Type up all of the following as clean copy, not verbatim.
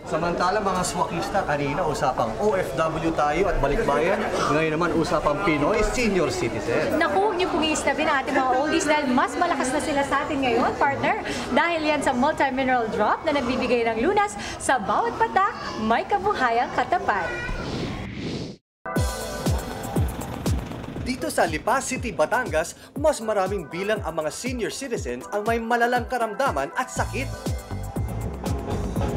Samantala mga swakista, kanina usapang OFW tayo at balikbayan. Ngayon naman usapang Pinoy senior citizen. Naku, huwag niyo pong iistabin ang ating mga oldies dahil mas malakas na sila sa atin ngayon, partner. Dahil yan sa multi-mineral drop na nagbibigay ng lunas sa bawat patak, may kabuhayang katapat. Dito sa Lipa City, Batangas, mas maraming bilang ang mga senior citizens ang may malalang karamdaman at sakit.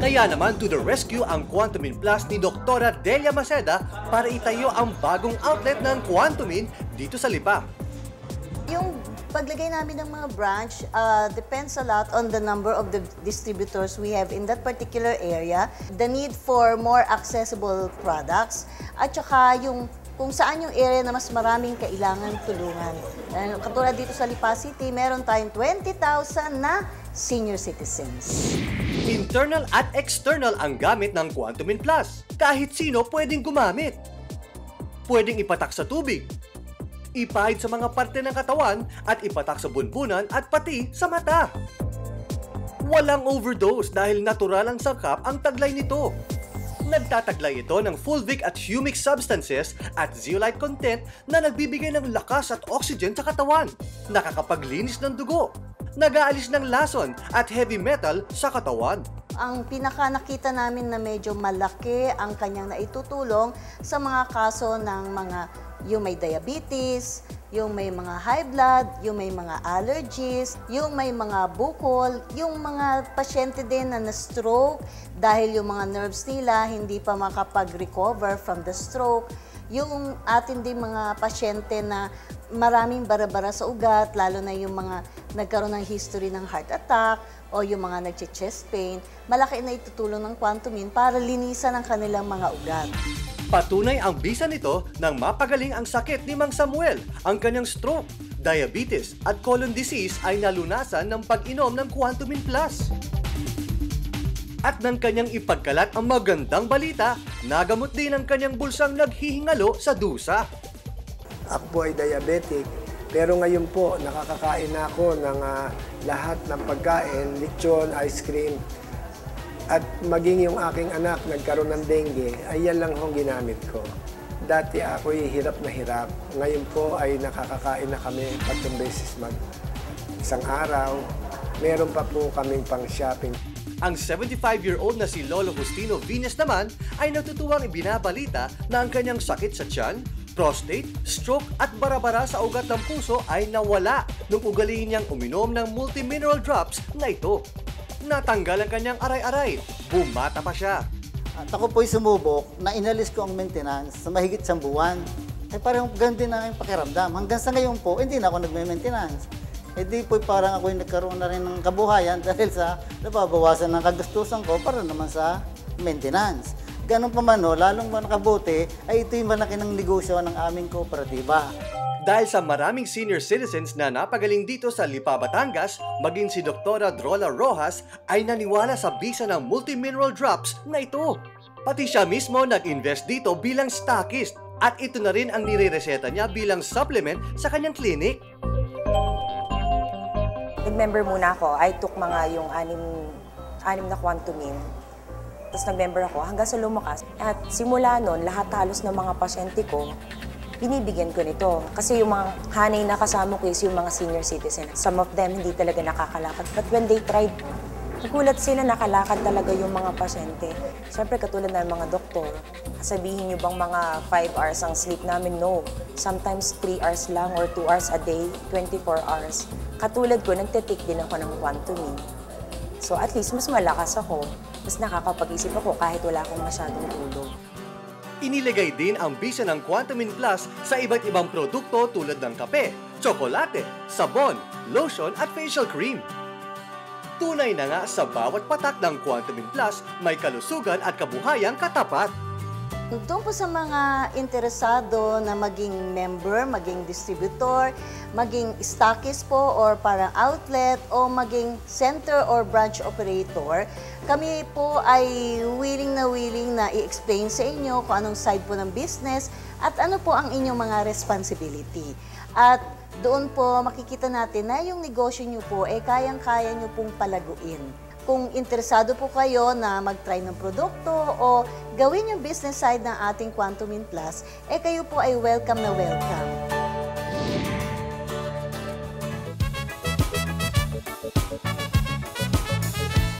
Kaya naman to the rescue ang Quantumin Plus ni Dr. Delia Maceda para itayo ang bagong outlet ng Quantumin dito sa Lipa. Yung paglagay namin ng mga branch depends a lot on the number of the distributors we have in that particular area, the need for more accessible products, at saka yung kung saan yung area na mas maraming kailangan tulungan. Katulad dito sa Lipa City, meron tayong 20,000 na senior citizens. Internal at external ang gamit ng Quantumin Plus. Kahit sino pwedeng gumamit. Pwedeng ipatak sa tubig, ipahid sa mga parte ng katawan at ipatak sa bunbunan at pati sa mata. Walang overdose dahil natural ang sangkap ang taglay nito. Nagtataglay ito ng fulvic at humic substances at zeolite content na nagbibigay ng lakas at oxygen sa katawan, nakakapaglinis ng dugo, nag-aalis ng lason at heavy metal sa katawan. Ang pinaka nakita namin na medyo malaki ang kanyang naitutulong sa mga kaso ng mga yung may diabetes, yung may mga high blood, yung may mga allergies, yung may mga bukol, yung mga pasyente din na na-stroke dahil yung mga nerves nila hindi pa makapag-recover from the stroke, yung atin din mga pasyente na maraming bara-bara sa ugat, lalo na yung mga nagkaroon ng history ng heart attack o yung mga nagche-chest pain, malaki na itutulong ng Quantumin para linisan ang kanilang mga ugat. Patunay ang bisa nito nang mapagaling ang sakit ni Mang Samuel, ang kanyang stroke, diabetes at colon disease ay nalunasan ng pag-inom ng Quantumin Plus. At nang kanyang ipagkalat ang magandang balita, nagamot din ang kanyang bulsang naghihingalo sa dusa. Ako po ay diabetic, pero ngayon po nakakakain na ako ng lahat ng pagkain, lechon, ice cream. At maging yung aking anak nagkaroon ng dengue, ay yan lang hong ginamit ko. Dati ako'y hirap na hirap. Ngayon po ay nakakakain na kami 3 beses isang araw. Meron pa po kaming pang-shopping. Ang 75-year-old na si Lolo Justino Viñas naman ay natutuwang ibinabalita na ang kanyang sakit sa tiyan, prostate, stroke at bara-bara sa ugat ng puso ay nawala nung ugaliin niyang uminom ng multi-mineral drops na ito. Natanggal ang kanyang aray-aray, bumata pa siya. At ako po'y sumubok na inalis ko ang maintenance sa mahigit 1 buwan. Ay parang ganun din na aking pakiramdam. Hanggang sa ngayon po, hindi na ako nagme-maintenance. Eh di po'y parang ako'y nagkaroon na rin ng kabuhayan dahil sa nababawasan ng kagustusan ko para naman sa maintenance. Ganun pa man, lalong nakabuti ay ito'y malaki ng negosyo ng aming kooperatiba. Dahil sa maraming senior citizens na napagaling dito sa Lipa, Batangas, maging si Dr. Drola Rojas ay naniwala sa bisa ng multi-mineral drops na ito. Pati siya mismo nag-invest dito bilang stockist at ito na rin ang nire-reseta niya bilang supplement sa kanyang clinic. Nag-member muna ako. I took mga yung anim na Quantumin. Tapos nag-member ako hanggang sa lumakas. At simula nun, lahat halos ng mga pasyente ko, binibigyan ko nito. Kasi yung mga hanay na kasama ko is yung mga senior citizen. Some of them hindi talaga nakakalakad. But when they tried, nagulat sila nakalakad talaga yung mga pasyente. Siyempre katulad ng mga doktor, sabihin nyo bang mga 5 hours ang sleep namin? No. Sometimes 3 hours lang or 2 hours a day, 24 hours. Katulad ko, nagtitik din ako ng Quantumin. So at least mas malakas ako. Mas nakakapag-isip ako kahit wala akong masyadong tulog. Iniligay din ang bisa ng Quantumin Plus sa iba't ibang produkto tulad ng kape, tsokolate, sabon, lotion at facial cream. Tunay na nga sa bawat patak ng Quantumin Plus may kalusugan at kabuhayang katapat. Doon po sa mga interesado na maging member, maging distributor, maging stockist po or parang outlet o maging center or branch operator, kami po ay willing na i-explain sa inyo kung anong side po ng business at ano po ang inyong mga responsibility. At doon po makikita natin na yung negosyo nyo po kayang-kaya nyo pong palaguin. kung interesado po kayo na mag-try ng produkto o gawin yung business side ng ating Quantum In Plus, kayo po ay welcome na welcome.